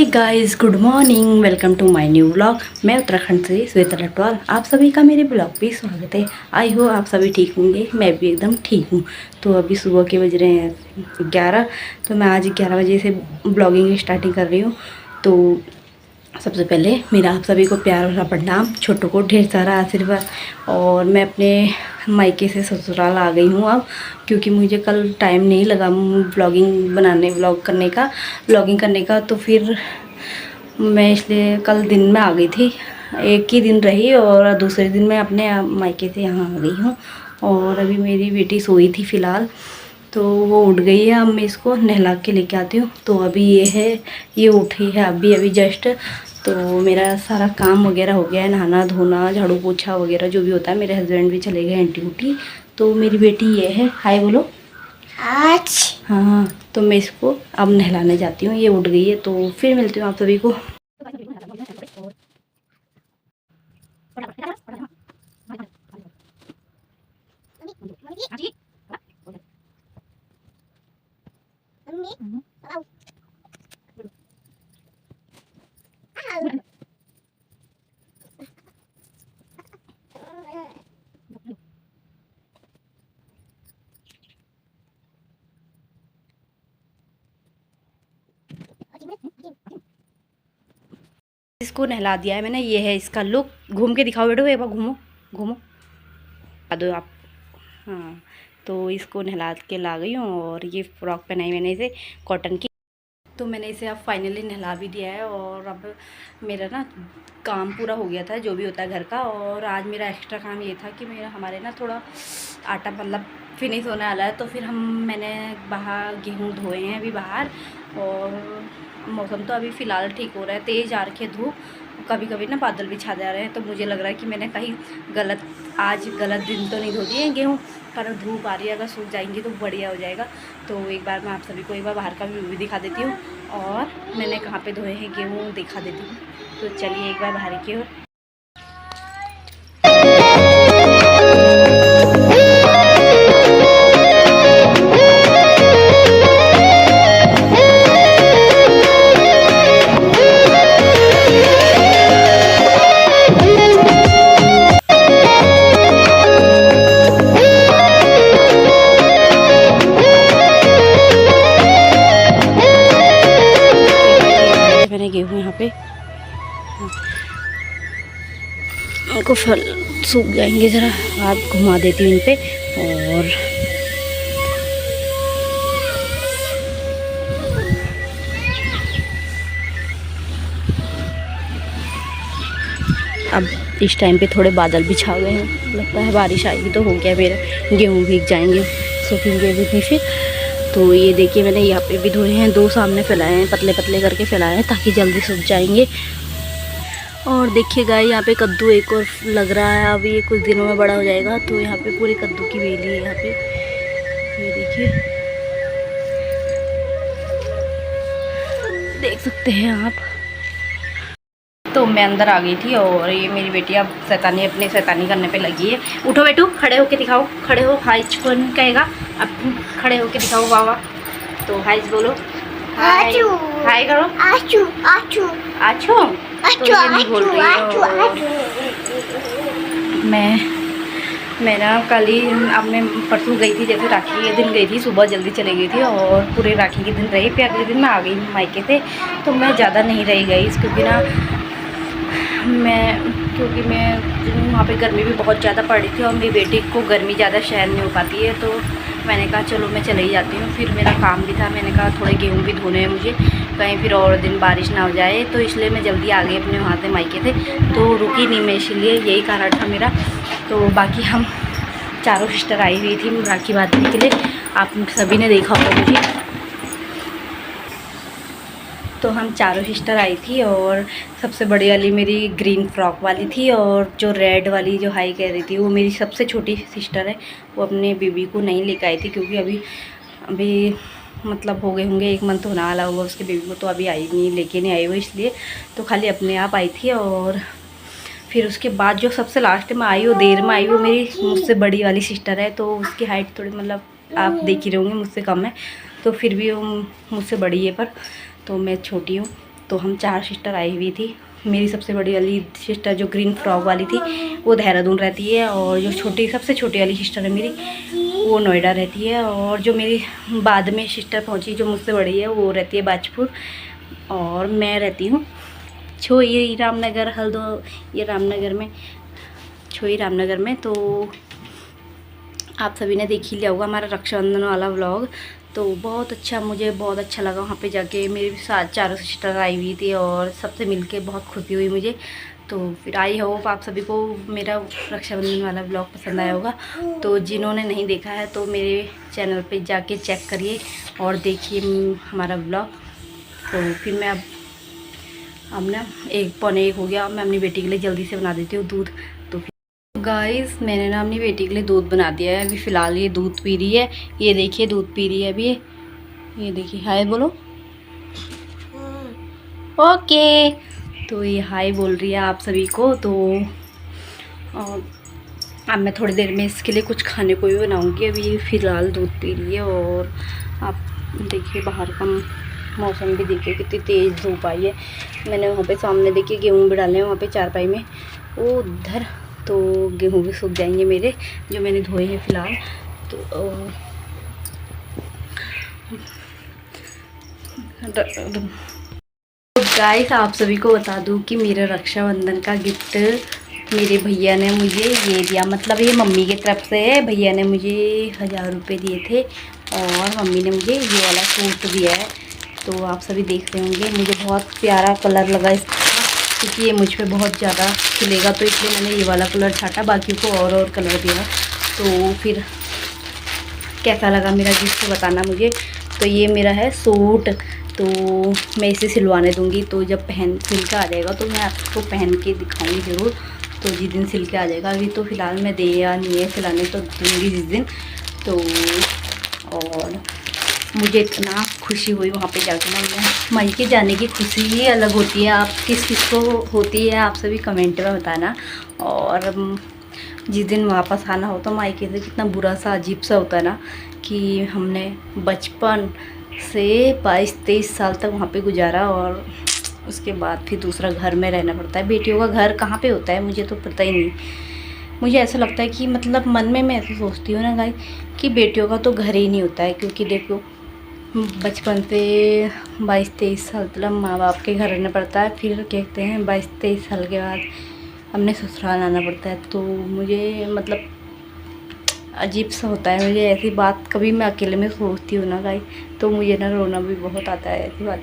Guys, good morning. Welcome to my new vlog. मैं उत्तराखंड से श्वेता लटवाल, आप सभी का मेरे ब्लॉग पे स्वागत है। आई हो आप सभी ठीक होंगे, मैं भी एकदम ठीक हूँ। तो अभी सुबह के बज रहे हैं 11। तो मैं आज 11 बजे से ब्लॉगिंग स्टार्टिंग कर रही हूँ। तो सबसे पहले मेरा आप सभी को प्यार भरा प्रणाम, छोटों को ढेर सारा आशीर्वाद। और मैं अपने मायके से ससुराल आ गई हूँ अब, क्योंकि मुझे कल टाइम नहीं लगा व्लॉगिंग करने का। तो फिर मैं इसलिए कल दिन में आ गई थी, एक ही दिन रही और दूसरे दिन मैं अपने मायके से यहाँ आ गई हूँ। और अभी मेरी बेटी सोई थी फ़िलहाल, तो वो उठ गई है। अब मैं इसको नहला के लेके आती हूँ। तो अभी ये उठी है अभी जस्ट। तो मेरा सारा काम वगैरह हो गया है, नहाना धोना झाड़ू पोछा वगैरह जो भी होता है। मेरे हस्बैंड भी चले गए ड्यूटी। तो मेरी बेटी ये है, हाय बोलो आज। हाँ, तो मैं इसको अब नहलाने जाती हूँ, ये उठ गई है। तो फिर मिलती हूँ आप सभी को। इसको नहला दिया है मैंने, ये है इसका लुक। घूम के दिखाओ बेटो, एक बार घूमो घूमो, आ दो आप। हाँ, तो इसको नहला के ला गई हूँ। और ये फ्रॉक पहनाई मैंने इसे कॉटन की। तो मैंने इसे अब फाइनली नहला भी दिया है। और अब मेरा ना काम पूरा हो गया था जो भी होता है घर का। और आज मेरा एक्स्ट्रा काम ये था कि हमारे ना थोड़ा आटा मतलब फिनिश होने वाला है। तो फिर मैंने बाहर गेहूँ धोए हैं अभी बाहर। और मौसम तो अभी फ़िलहाल ठीक हो रहा है, तेज़ आ रखी है धूप, कभी कभी ना बादल भी छा जा रहे हैं। तो मुझे लग रहा है कि मैंने कहीं आज गलत दिन तो नहीं धो दिए हैं गेहूँ, पर धूप आ रही है, अगर सूख जाएंगी तो बढ़िया हो जाएगा। तो एक बार मैं आप सभी को एक बार बाहर का व्यू भी दिखा देती हूँ और मैंने कहाँ पे धोए हैं गेहूँ दिखा देती हूँ। तो चलिए एक बार बाहर की ओर। मैंने गेहूँ यहाँ पे उनको फल सूख जाएंगे, ज़रा हाथ घुमा देती हूँ इन पे। और अब इस टाइम पे थोड़े बादल भी छा गए हैं, लगता है बारिश आएगी। तो हो गया मेरे गेहूँ भीग जाएंगे, सूखेंगे भी नहीं फिर। तो ये देखिए मैंने यहाँ पे भी धोए हैं, 2 सामने फैलाए हैं, पतले पतले करके फैलाए हैं ताकि जल्दी सूख जाएंगे। और देखिएगा यहाँ पे कद्दू एक और लग रहा है, अभी ये कुछ दिनों में बड़ा हो जाएगा। तो यहाँ पे पूरी कद्दू की बेली है यहाँ पे, ये देखिए देख सकते हैं आप। तो मैं अंदर आ गई थी और ये मेरी बेटी अब शैतानी करने पे लगी है। उठो बेटू, खड़े होके दिखाओ, खड़े हो। हाय कौन कहेगा, अब खड़े होके दिखाओ वाह। तो हाय बोलो, हाय हाय करो। आचू आचू आचू तो ये नहीं बोल रही है। मैं ना कल ही, अब मैं परसों गई थी, जैसे राखी के दिन गई थी, सुबह जल्दी चली गई थी और पूरे राखी के दिन रही। फिर अगले दिन मैं आ गई मायके से। तो मैं ज़्यादा नहीं रही गई, क्योंकि मैं वहाँ पे गर्मी भी बहुत ज़्यादा पड़ रही थी और मेरी बेटी को गर्मी ज़्यादा सहन नहीं हो पाती है। तो मैंने कहा चलो मैं चले ही जाती हूँ। फिर मेरा काम भी था, मैंने कहा थोड़े गेहूँ भी धोने हैं मुझे, कहीं फिर और दिन बारिश ना हो जाए। तो इसलिए मैं जल्दी आ गई अपने वहाँ से मायके थे, तो रुकी नहीं मैं, इसीलिए यही कारण था मेरा। तो बाकी हम चारों सिस्टर आई हुई थी राखी बांधने के लिए, आप सभी ने देखा होगा मुझे। तो हम चारों सिस्टर आई थी और सबसे बड़ी वाली मेरी ग्रीन फ्रॉक वाली थी, और जो रेड वाली जो हाई कह रही थी वो मेरी सबसे छोटी सिस्टर है। वो अपने बेबी को नहीं लेकर आई थी, क्योंकि अभी मतलब हो गए होंगे 1 मंथ होने वाला होगा उसके बेबी को। तो अभी आई नहीं, लेके नहीं आई वो, इसलिए तो खाली अपने आप आई थी। और फिर उसके बाद जो सबसे लास्ट में आई, वो देर में आई, वो मेरी मुझसे बड़ी वाली सिस्टर है। तो उसकी हाइट थोड़ी मतलब आप देख ही रहे होंगे मुझसे कम है, तो फिर भी वो मुझसे बड़ी है, पर तो मैं छोटी हूँ। तो हम 4 सिस्टर आई हुई थी। मेरी सबसे बड़ी वाली सिस्टर जो ग्रीन फ्रॉक वाली थी वो देहरादून रहती है, और जो सबसे छोटी वाली सिस्टर है मेरी वो नोएडा रहती है, और जो मेरी बाद में सिस्टर पहुंची जो मुझसे बड़ी है वो रहती है बाजपुर, और मैं रहती हूँ छोई रामनगर ये रामनगर में, छोई रामनगर में। तो आप सभी ने देख ही लिया होगा हमारा रक्षाबंधन वाला व्लॉग। तो बहुत अच्छा, मुझे बहुत अच्छा लगा वहाँ पे जाके। मेरी साथ 4 सिस्टर आई हुई थी और सबसे मिलके बहुत खुशी हुई मुझे। तो फिर आई होप आप सभी को मेरा रक्षाबंधन वाला व्लॉग पसंद आया होगा। तो जिन्होंने नहीं देखा है तो मेरे चैनल पे जाके चेक करिए और देखिए हमारा व्लॉग। तो फिर मैं अब ना 1 पौने 1 हो गया, मैं अपनी बेटी के लिए जल्दी से बना देती हूँ दूध। तो गाइस मैंने ना अपनी बेटी के लिए दूध बना दिया है। अभी फ़िलहाल ये दूध पी रही है, ये देखिए दूध पी रही है अभी ये देखिए। हाय बोलो। ओके, तो ये हाय बोल रही है आप सभी को। तो अब मैं थोड़ी देर में इसके लिए कुछ खाने को भी बनाऊंगी। अभी ये फ़िलहाल दूध पी रही है, और आप देखिए बाहर का मौसम भी देखिए कितनी तेज़ धूप आई है। मैंने वहाँ पे सामने देखिए गेहूँ भी डाले हैं वहाँ पे चारपाई में, वो उधर। तो गेहूँ भी सूख जाएंगे मेरे जो मैंने धोए हैं फ़िलहाल। तो गाइस आप सभी को बता दूं कि मेरे रक्षाबंधन का गिफ्ट मेरे भैया ने मुझे ये दिया। मतलब ये मम्मी की तरफ से है, भैया ने मुझे 1000 रुपये दिए थे और मम्मी ने मुझे ये वाला सूट दिया है। तो आप सभी देख रहे होंगे, मुझे बहुत प्यारा कलर लगा इसका, क्योंकि ये मुझ पे बहुत ज़्यादा खिलेगा, तो इसलिए मैंने ये वाला कलर छाटा, बाकी को और कलर दिया। तो फिर कैसा लगा मेरा गिफ्ट बताना मुझे। तो ये मेरा है सूट, तो मैं इसे सिलवाने दूंगी। तो जब सिल के आ जाएगा तो मैं आपको पहन के दिखाऊंगी ज़रूर। तो जिस दिन सिल के आ जाएगा, अभी तो फ़िलहाल मैं दे या नहीं है सिलाने, तो दूँगी जिस दिन। तो और मुझे इतना खुशी हुई वहाँ पे जाकर ना, मायके जाने की खुशी ही अलग होती है। आप किस को होती है आप सभी कमेंट में बताना। और जिस दिन वापस आना हो तो मायके से कितना बुरा सा अजीब सा होता है ना, कि हमने बचपन से 22-23 साल तक वहाँ पे गुजारा, और उसके बाद फिर दूसरा घर में रहना पड़ता है। बेटियों का घर कहाँ पे होता है मुझे तो पता ही नहीं। मुझे ऐसा लगता है कि मतलब मन में मैं ऐसा सोचती हूँ ना गाइस, कि बेटियों का तो घर ही नहीं होता है। क्योंकि देखो बचपन से 22-23 साल तक माँ बाप के घर रहना पड़ता है, फिर कहते हैं 22-23 साल के बाद हमने ससुराल आना पड़ता है। तो मुझे मतलब अजीब सा होता है। मुझे ऐसी बात कभी मैं अकेले में सोचती हूँ ना गाइस, तो मुझे ना रोना भी बहुत आता है ऐसी बात।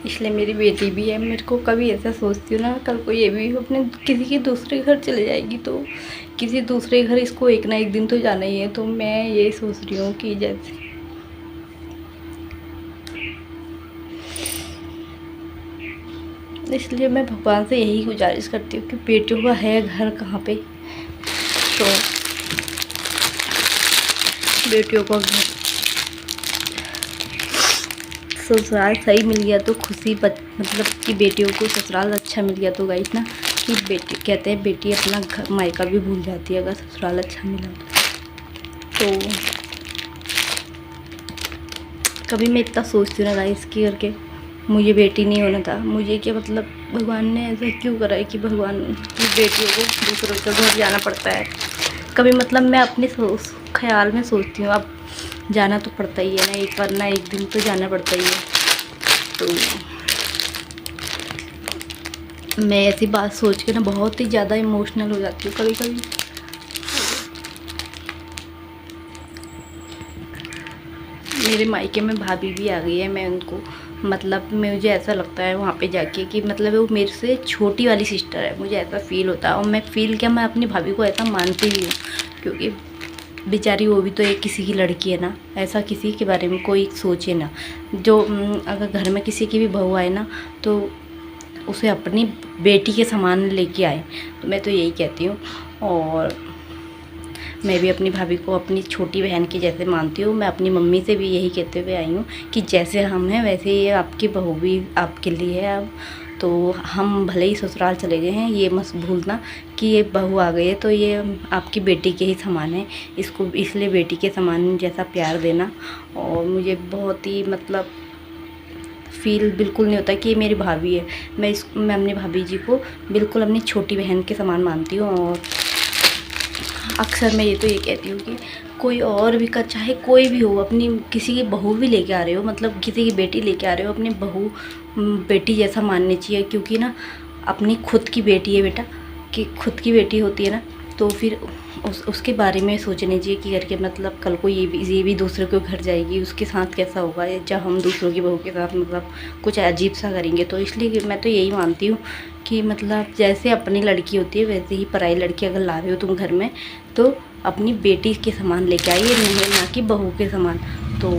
इसलिए मेरी बेटी भी है, मेरे को कभी ऐसा सोचती हूँ ना, कल को ये भी अपने किसी के दूसरे घर चले जाएगी, तो किसी दूसरे घर इसको एक ना एक दिन तो जाना ही है। तो मैं ये सोच रही हूँ कि जैसे इसलिए मैं भगवान से यही गुजारिश करती हूँ कि बेटियों का है घर कहाँ पे, तो बेटियों का घर ससुराल सही मिल गया तो खुशी, मतलब कि बेटियों को ससुराल अच्छा मिल गया तो गाइस ना, कि बेटी कहते हैं बेटी अपना घर मायका भी भूल जाती है अगर ससुराल अच्छा मिला तो। कभी मैं इतना सोचती हूँ ना गाइस कि करके मुझे बेटी नहीं होना था, मुझे क्या मतलब भगवान ने ऐसा क्यों करा है कि भगवान की बेटियों को दूसरों के घर जाना पड़ता है। कभी मतलब मैं अपने ख्याल में सोचती हूँ, अब जाना तो पड़ता ही है ना, एक बार ना एक दिन तो जाना पड़ता ही है। तो मैं ऐसी बात सोच के ना बहुत ही ज़्यादा इमोशनल हो जाती हूँ कभी कभी। मेरे मायके में भाभी भी आ गई है, मैं उनको मतलब मुझे ऐसा लगता है वहाँ पे जाके कि मतलब वो मेरे से छोटी वाली सिस्टर है, मुझे ऐसा फील होता है। और मैं फील क्या, मैं अपनी भाभी को ऐसा मानती भी हूँ, क्योंकि बेचारी वो भी तो एक किसी की लड़की है ना, ऐसा किसी के बारे में कोई सोचे ना। जो अगर घर में किसी की भी बहू आए ना तो उसे अपनी बेटी के समान लेके आए, तो मैं तो यही कहती हूँ। और मैं भी अपनी भाभी को अपनी छोटी बहन की जैसे मानती हूँ। मैं अपनी मम्मी से भी यही कहते हुए आई हूँ कि जैसे हम हैं वैसे ही आपकी बहू भी आपके लिए है अब। तो हम भले ही ससुराल चले गए हैं, ये मत भूलना कि ये बहू आ गई है तो ये आपकी बेटी के ही समान है, इसको इसलिए बेटी के समान जैसा प्यार देना। और मुझे बहुत ही मतलब फील बिल्कुल नहीं होता कि ये मेरी भाभी है। मैं अपनी भाभी जी को बिल्कुल अपनी छोटी बहन के समान मानती हूँ। और अक्सर मैं ये तो ये कहती हूँ कि कोई और भी कर, चाहे कोई भी हो, अपनी किसी की बहू भी लेके आ रहे हो, मतलब किसी की बेटी लेके आ रहे हो, अपनी बहू बेटी जैसा माननी चाहिए। क्योंकि ना अपनी खुद की बेटी है बेटा, कि खुद की बेटी होती है ना, तो फिर उसके बारे में सोचनी चाहिए कि करके मतलब कल को ये भी दूसरे के घर जाएगी, उसके साथ कैसा होगा जब हम दूसरों की बहू के साथ मतलब कुछ अजीब सा करेंगे। तो इसलिए मैं तो यही मानती हूँ कि मतलब जैसे अपनी लड़की होती है वैसे ही पराई लड़की अगर ला रहे हो तुम घर में तो अपनी बेटी के समान लेके आइए, नहीं ना कि बहू के समान। तो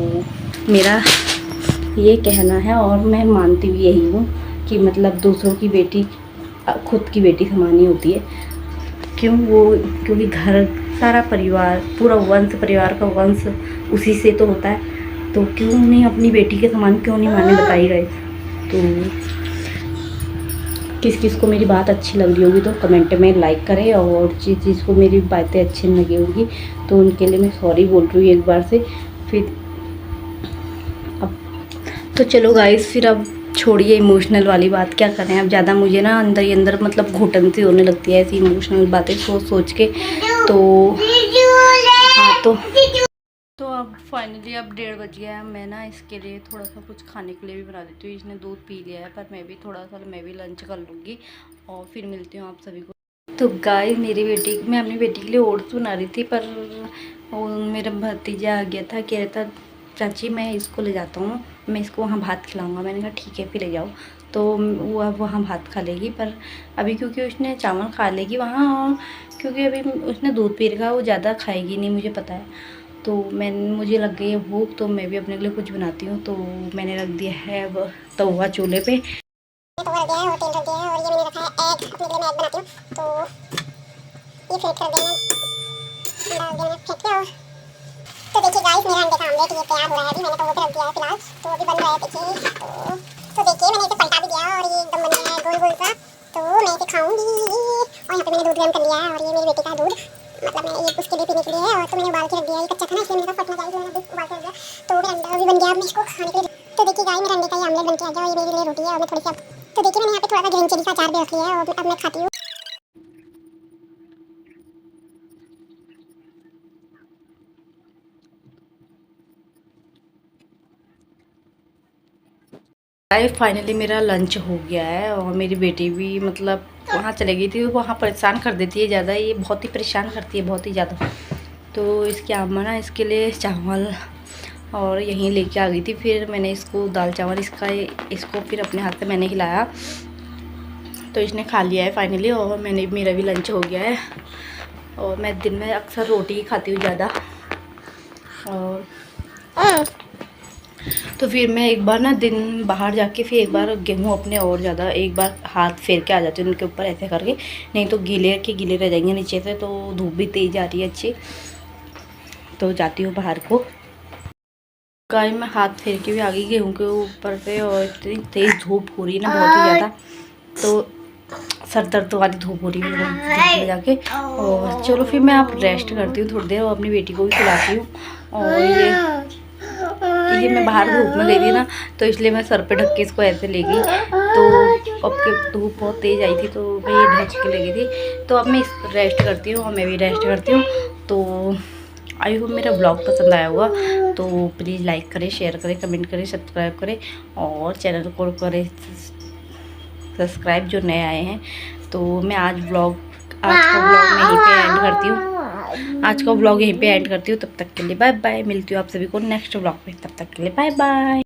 मेरा ये कहना है और मैं मानती भी यही हूँ कि मतलब दूसरों की बेटी खुद की बेटी समान ही होती है। क्योंकि घर सारा परिवार, पूरा वंश, परिवार का वंश उसी से तो होता है, तो क्यों नहीं अपनी बेटी के समान क्यों नहीं माने, बताई गए। तो किस किस को मेरी बात अच्छी लग रही होगी तो कमेंट में लाइक करें, और जिस को मेरी बातें अच्छी नहीं लगी होगी तो उनके लिए मैं सॉरी बोल रही हूँ एक बार से। फिर अब तो चलो गाइस, फिर अब छोड़िए इमोशनल वाली बात, क्या करें अब। ज़्यादा मुझे ना अंदर ही अंदर मतलब घुटन सी होने लगती है ऐसी इमोशनल बातें सोच के। तो हाँ, तो अब फाइनली अब 1:30 बज गया है। मैं ना इसके लिए थोड़ा सा कुछ खाने के लिए भी बना देती हूँ। इसने दूध पी लिया है, पर मैं भी थोड़ा सा लंच कर लूँगी और फिर मिलती हूँ आप सभी को। तो गाइस मैं अपनी बेटी के लिए ओट्स बना रही थी, पर वो मेरा भतीजा आ गया था, कह रहा था चाची मैं इसको ले जाता हूँ, मैं इसको वहाँ भात खिलाऊंगा। मैंने कहा ठीक है फिर ले जाओ। तो वो अब वहाँ भात खा लेगी, पर अभी क्योंकि उसने चावल खा लेगी वहाँ, और क्योंकि अभी उसने दूध पी रखा, वो ज़्यादा खाएगी नहीं मुझे पता है। तो मुझे लग गई है भूख, तो मैं भी अपने लिए कुछ बनाती हूँ। तो मैंने रख दिया है अब तवा चूल्हे पे, तवा रख दिया है और तेल रख दिया है, और ये मैंने रखा है एग, अपने लिए मैं एग बनाती हूँ। तो ये फेंक कर देना, अंडा देना फेंक के। और तो देखिए गाइस मेरा अंडे का आमलेट ये तैयार हो रहा है। अभी मैंने तवे पे रख दिया है फिलहाल, तो अभी बन रहा है देखिए। तो देखिए मैंने इसे पलटा भी दिया और ये एकदम बन गया है गोल गोल सा। तो मैं इसे खाऊंगी। और यहाँ पे मैंने दूध गर्म कर लिया है, और ये मेरी बेटी का दूध, मतलब मैं ये उसके लिए पीने के लिए है। और तो मैंने उबाल के रख दिया, ये कच्चा था ना इसलिए मैंने कहा फटना चाहिए, मैंने उबाल के रख दिया। तो मेरा अंडा भी बन गया, अब मैं इसको खाने के लिए। तो देखिए गाइस मेरा अंडे का ये आमलेट बन के आ गया, और ये मेरे लिए रोटी है। और मैं थोड़ी सी तो देखिए मैंने यहाँ पे थोड़ा सा ग्रीन चिली का अचार भी रख लिया है, और अब मैं खाती हूँ। फाइनली मेरा लंच हो गया है, और मेरी बेटी भी मतलब वहाँ चली गई थी। वहाँ परेशान कर देती है ज़्यादा, ये बहुत ही परेशान करती है, बहुत ही ज़्यादा। तो इसकी अम्मा ना इसके लिए चावल और यहीं लेके आ गई थी। फिर मैंने इसको दाल चावल इसको फिर अपने हाथ से मैंने खिलाया, तो इसने खा लिया है फाइनली। और मेरा भी लंच हो गया है। और मैं दिन में अक्सर रोटी ही खाती हूँ ज़्यादा। और तो फिर मैं एक बार ना दिन बाहर जाके फिर एक बार गेहूँ अपने और ज़्यादा एक बार हाथ फेर के आ जाती हूँ उनके ऊपर ऐसे करके, नहीं तो गीले रह जाएंगे नीचे से। तो धूप भी तेज़ आ रही है अच्छी, तो जाती हूँ बाहर को। गाय में हाथ फेर के भी आ गई गेहूँ के ऊपर से, और इतनी तेज़ धूप हो रही है ना बहुत ही ज़्यादा, तो सर दर्द वाली धूप हो रही है जाके। और चलो फिर मैं आप रेस्ट करती हूँ थोड़ी देर, और अपनी बेटी को भी खिलाती हूँ। और ये मैं बाहर धूप में गई थी ना, तो इसलिए मैं सर पे ढक के इसको ऐसे ले गई। तो अब धूप बहुत तेज़ आई थी, तो मैं ये ढक के ले गई थी। तो अब मैं रेस्ट करती हूँ, और मैं भी रेस्ट करती हूँ। तो आई होप मेरा ब्लॉग पसंद आया होगा, तो प्लीज़ लाइक करें, शेयर करें, कमेंट करें, सब्सक्राइब करें, और चैनल को करें सब्सक्राइब जो नए आए हैं। तो मैं आज का ब्लॉग यहीं पे एंड करती हूँ। आज का ब्लॉग यहीं पे एंड करती हूँ। तब तक के लिए बाय बाय। मिलती हूँ आप सभी को नेक्स्ट ब्लॉग में। तब तक के लिए बाय बाय।